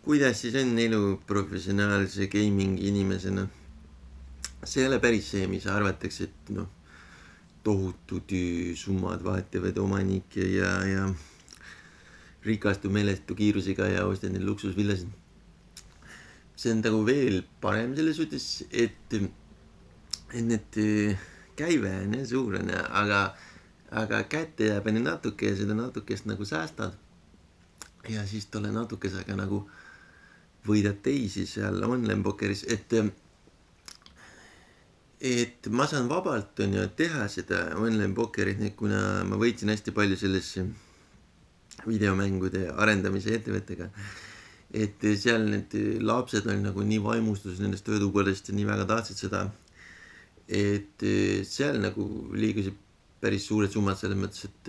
kuidas siis on elu professionaalse gaming inimesena? See ei ole päris see, mis arvatakse, et tohutud summad vahetavad omanik ja rikastu meeletu kiirusega ja ostad neid luksusvillasid. See on nagu veel parem selles suhtes, et need käive on suur, aga kätte jääb natuke ja seda natukest nagu säästad. Ja siis tolle natukesega nagu võidad teisi seal online pokeris, et ma saan vabalt teha seda online pokerit, kuna ma võitsin hästi palju selles videomängude arendamise ettevõttega. Et seal need lapsed on nagu nii vaimustus nendest töötubadest ja nii väga tahtsid seda, et seal nagu liigusid päris suured summad selles mõttes, et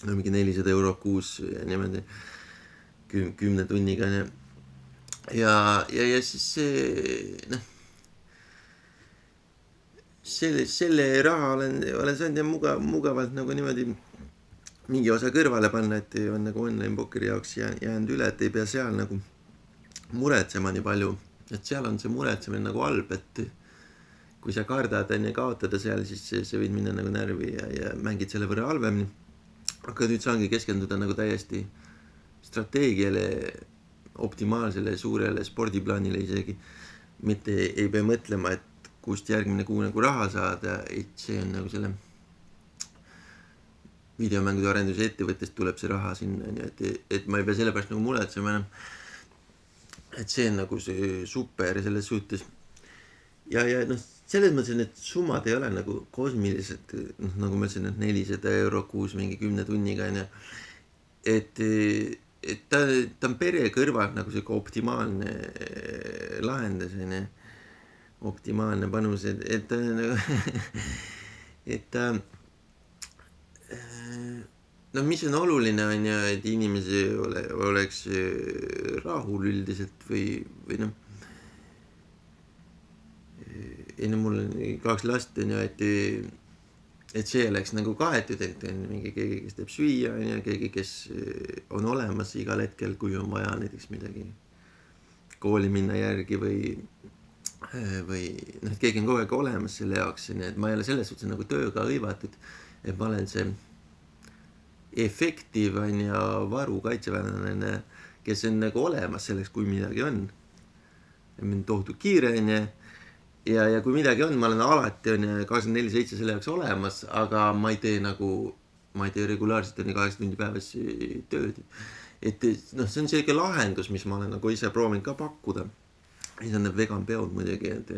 mingi 400 € kuus ja niimoodi 10 tunniga. Ja siis selle raha olen saanud ja mugavalt nagu niimoodi mingi osa kõrvale panna, et on nagu online pokeri jaoks jäänud üle, et ei pea seal nagu muretsema nii palju. Et seal on see muretsemine nagu halb, et kui sa kardad kaotada seal, siis see võid minna nagu närvi ja mängid selle võrra halvemini. Aga nüüd saangi keskenduda nagu täiesti strateegiale, optimaalsele suurele spordiplaanile isegi. Mitte ei pea mõtlema, et kust järgmine kuu nagu raha saada, et see on nagu selle videomängude arenduse ettevõttest tuleb see raha sinna, et ma ei pea selle pärast nagu muretsema enam. Et see on nagu see super selles suhtes. Ja selles mõttes, et need summad ei ole nagu kosmilised, nagu ma ütlesin, et 400 € kuus mingi 10 tunniga. Et ta on pere kõrvalt nagu see optimaalne lahendus, optimaalne panus, et ta mis on oluline on ja, et inimesi oleks rahul üldiselt või mul on 2 last on ja, et see oleks nagu kaetud, et on mingi keegi, kes teeb süüa ja keegi, kes on olemas igal hetkel, kui on vaja näiteks midagi kooli minna järgi või et keegi on kogu aeg olemas selle jaoks, et ma ei ole selles suhtes nagu tööga hõivatud, et ma olen see efektiiv ja varu kaitseväelane, kes on nagu olemas selleks, kui midagi on. Mind tohutu kiire ja kui midagi on, ma olen alati 24/7 selle jaoks olemas, aga ma ei tee regulaarselt 8 tundi päevas tööd. Et see on selline lahendus, mis ma olen nagu ise proovinud ka pakkuda. Siis on need vegan peod muidugi, et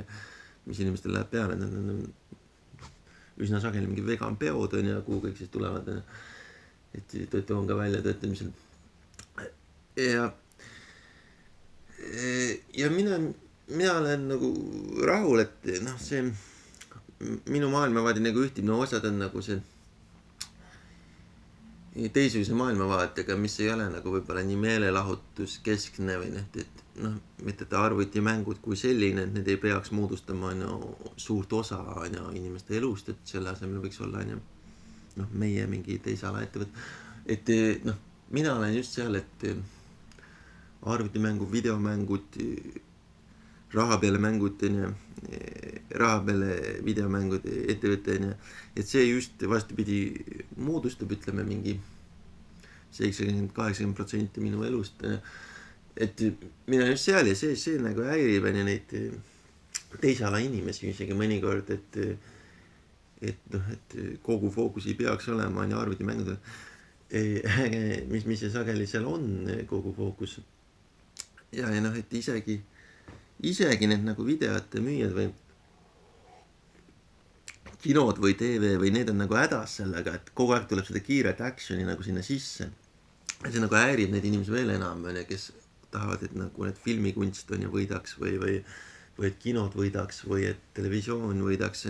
mis inimestel läheb peale, need on üsna sageli mingi vegan peod ja kuhu kõik siis tulevad, et toon ka välja töötamisel. Ja mina olen nagu rahul, et see minu maailmavaadi nagu ühtib, osad on nagu see teisuse maailmavaatega, mis ei ole nagu võib-olla nii meelelahutuskeskne või mitte arvutimängud kui selline, et need ei peaks moodustama suurt osa inimeste elust, et selle asemel võiks olla meie mingi teise ala ettevõtt. Et mina olen just seal, et arvutimängud, videomängud, raha peale mängud, raha peale videomängud, ettevõte, et see just vastupidi moodustab, ütleme mingi 70-80% minu elust. Et mina just seal ja see nagu häirib neid teise ala inimesi isegi mõnikord, et kogu fookus ei peaks olema arvutimängudel, mis see sageli seal on kogu fookus. Ja et isegi need nagu videote müüjad või kinod või TV või need on nagu hädas sellega, et kogu aeg tuleb seda kiiret actioni nagu sinna sisse. See nagu häirib neid inimesi veel enam, kes tahavad, et nagu need filmikunst võidaks või et kinod võidaks või et televisioon võidaks.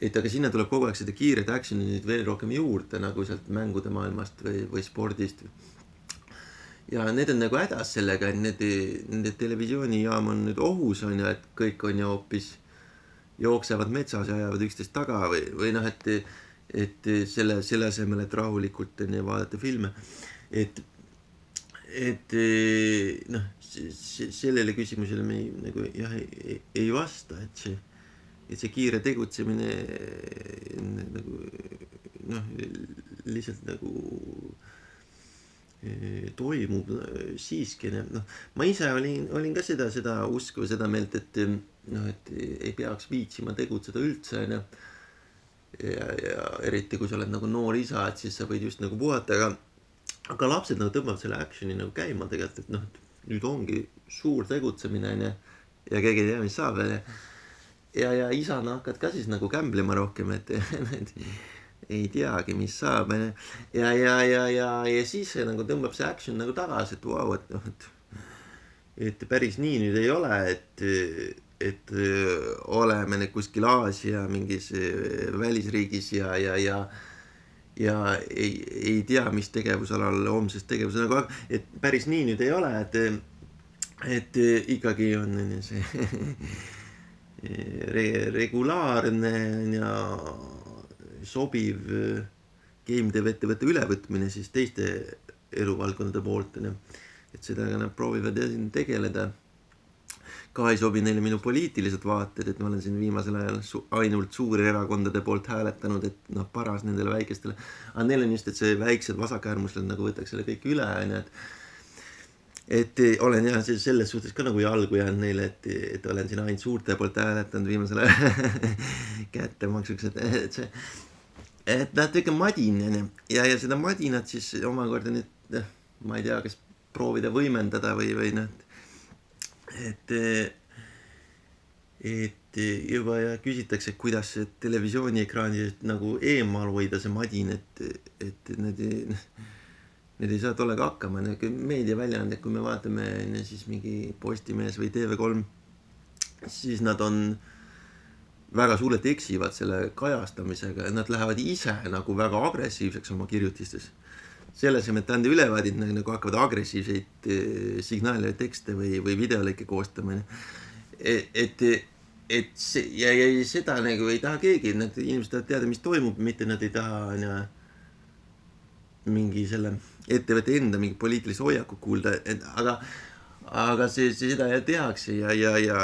Et aga sinna tuleb kogu aeg seda kiiret actioni veel rohkem juurde nagu sealt mängude maailmast või spordist. Ja need on nagu hädas sellega, et nende televisioonijaam on nüüd ohus, et kõik on hoopis jooksevad metsas ja ajavad üksteist taga või et selle asemel, et rahulikult vaadata filme. Et et noh, sellele küsimusele me nagu jah ei vasta, et see kiire tegutsemine nagu noh, lihtsalt nagu toimub siiski, noh, ma ise olin ka seda usku, seda meelt, et noh, et ei peaks viitsima tegutseda üldse, ja eriti kui sa oled nagu noor isa, et siis sa võid just nagu puhata, aga lapsed nagu tõmbavad selle action'i nagu käima tegelikult, et noh, nüüd ongi suur tegutsemine, ja keegi ei tea, mis saab, ja isana hakkad ka siis nagu kämblema rohkem, et ei teagi, mis saab, ja siis see nagu tõmbab see action nagu tagasi, et vau, et noh, et päris nii nüüd ei ole, et oleme nüüd kuskil Aasia mingis välisriigis ja ei tea, mis tegevusalal homsest tegevus nagu, et päris nii nüüd ei ole, et ikkagi on see regulaarne ja sobiv GameDev-ettevõtte ülevõtmine siis teiste eluvaldkondade poolt, et sellega nad proovivad tegeleda. Ka ei sobi neile minu poliitilised vaated, et ma olen siin viimasel ajal ainult suuri erakondade poolt hääletanud, et noh, paras nendele väikestele, aga neil on just, et see väiksed vasakäärmuslased nagu võtaks selle kõik üle, et olen jah selles suhtes ka nagu jalgu jäänud neile, et olen siin ainult suurte poolt hääletanud viimasel ajal kättemaksuks, et nad ikka madin, ja seda madinat siis omakorda nüüd, ma ei tea, kas proovida võimendada või noh, et juba ja küsitakse, kuidas televisiooniekraanidest nagu eemal hoida see madin, et need ei saa tollega hakkama, meediaväljaanded, kui me vaatame siis mingi Postimees või TV3, siis nad on väga suurelt eksivad selle kajastamisega ja nad lähevad ise nagu väga agressiivseks oma kirjutistes. Selles, et anda ülevaadid nagu hakkavad agressiivseid signaale, tekste või videolõike koostama. Et see, ja seda nagu ei taha keegi, nad inimesed tahavad teada, mis toimub, mitte nad ei taha mingi selle ettevõtte enda mingi poliitilise hoiaku kuulda, aga seda tehakse ja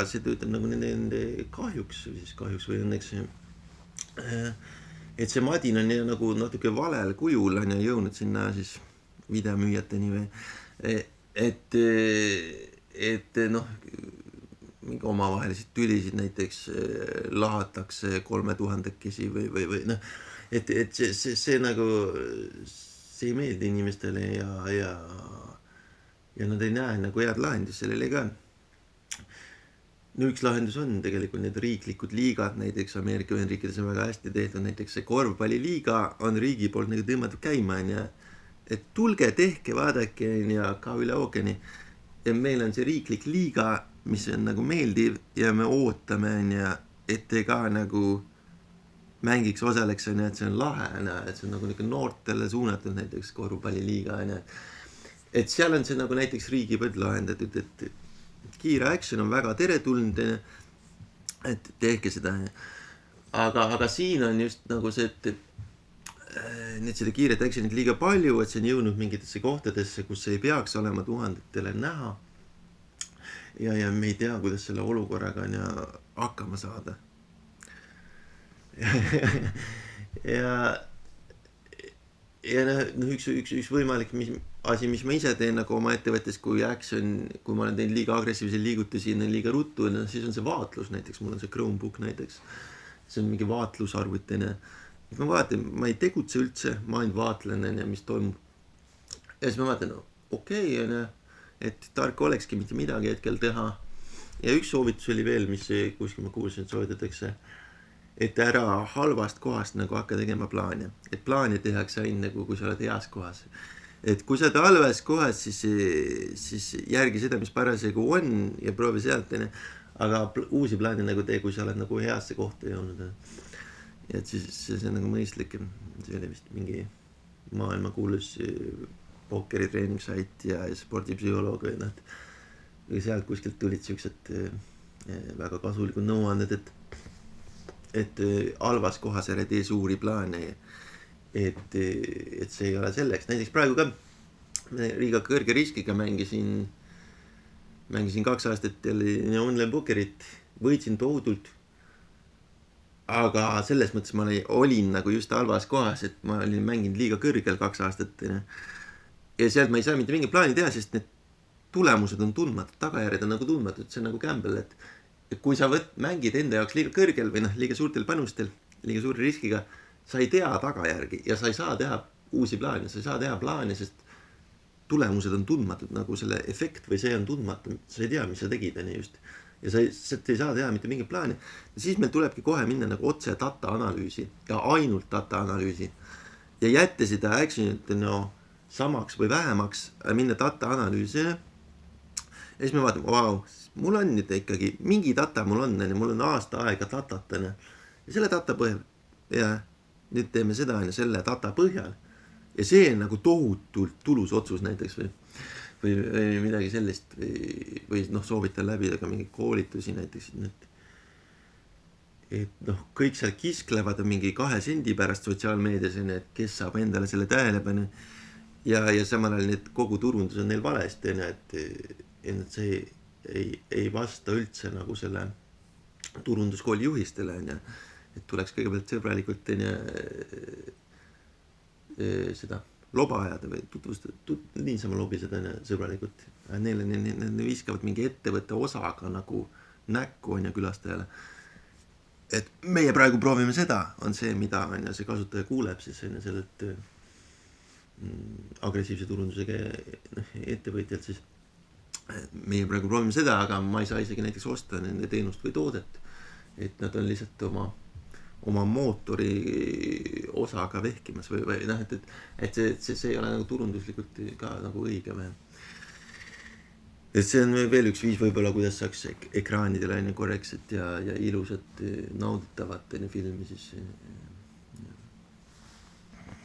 see töötab nagu nende kahjuks või õnneks, et see madin on nagu natuke valel kujul on jõudnud sinna siis videomüüjateni või et noh, mingi omavahelised tülisid näiteks lahatakse 3000-kesi või noh, et see nagu see ei meeldi inimestele ja nad ei näe nagu head lahendust sellele ka. No üks lahendus on tegelikult need riiklikud liigad, näiteks Ameerika Ühendriikides on väga hästi tehtud, näiteks see korvpalliliiga on riigi poolt nagu tõmmatud käima, et tulge, tehke, vaadake ja ka üle ookeani. Ja meil on see riiklik liiga, mis on nagu meeldiv ja me ootame, et te ka nagu mängiks osaleks, et see on lahe, et see on nagu noortele suunatud näiteks korvpalliliiga, et seal on see nagu näiteks riigi poolt lahendatud, et kiire action on väga teretulnud, et tehke seda, aga siin on just nagu see, et seda kiiret actionit liiga palju, et see on jõudnud mingitesse kohtadesse, kus ei peaks olema tuhandetele näha ja me ei tea, kuidas selle olukorraga hakkama saada. ja üks võimalik asi, mis ma ise teen nagu oma ettevõttes, kui ma olen teinud liiga agressiivseid liigutusi, liiga ruttu, siis on see vaatlus näiteks, mul on see Chromebook näiteks, see on mingi vaatlusarvutine, ma vaatan, ma ei tegutse üldse, ma ainult vaatlen, mis toimub ja siis ma vaatan, okei, et tark olekski mitte midagi hetkel teha ja üks soovitus oli veel, mis kuskil ma kuulsin, et soovitatakse, et ära halvast kohast nagu hakka tegema plaane. Et plaani tehakse ainult nagu, kui sa oled heas kohas. Et kui sa oled halvas kohas, siis järgi seda, mis parasjagu on ja proovi sealt, aga uusi plaane nagu tee, kui sa oled nagu heasse kohta jõudnud. Ja et siis see on nagu mõistlik. See oli vist mingi maailmakuulus pokkeri treeningsait ja spordipsühholoog või sealt kuskilt tulid siuksed väga kasulikud nõuanded, et halvas kohas ära tee suuri plaane, et see ei ole selleks. Näiteks praegu ka liiga kõrge riskiga mängisin 2 aastat jälle online pokerit, võitsin tohutult. Aga selles mõttes ma olin nagu just halvas kohas, et ma olin mänginud liiga kõrgel 2 aastat. Ja sealt ma ei saa mitte mingi plaani teha, sest need tulemused on tundmatud, tagajärjed on nagu tundmatud, see on nagu gamble, et kui sa mängid enda jaoks liiga kõrgel või liiga suurtel panustel, liiga suure riskiga, sa ei tea tagajärgi ja sa ei saa teha uusi plaane, sa ei saa teha plaane, sest tulemused on tundmatud, nagu selle efekt või see on tundmatu, sa ei tea, mis sa tegid, just. Ja sa ei saa teha mitte mingit plaani. Ja siis meil tulebki kohe minna nagu otse data analüüsi ja ainult data analüüsi. Ja jätta seda actionit samaks või vähemaks, minna data analüüsile. Ja siis me vaatame, vau, mul on nüüd ikkagi, mingi data mul on aasta aega datatane. Ja selle data põhjal, ja nüüd teeme seda selle data põhjal. Ja see on nagu tohutult tulus otsus näiteks või midagi sellist või soovitan läbida ka mingi koolitusi näiteks, et kõik seal kisklevad mingi 2 sendi pärast sotsiaalmeedias, et kes saab endale selle tähelepanu ja samal ajal kogu turundus on neil valesti, et see ei vasta üldse nagu selle turunduskooli juhistele, et tuleks kõigepealt sõbralikult seda loba ajada või niisama lobiseda sõbralikult. Neile viskavad mingi ettevõtte osaga nagu näkku külastajale. Et meie praegu proovime seda, on see, mida see kasutaja kuuleb siis sellelt agressiivse turundusega ettevõtjalt siis. Meie praegu proovime seda, aga ma ei saa isegi näiteks osta nende teenust või toodet. Et nad on lihtsalt oma mootori osaga vehkimas või et see ei ole nagu turunduslikult ka nagu õige või. Et see on veel üks viis võib-olla, kuidas saaks ekraanidele korrektset ja ilusat nauditavat filmi siis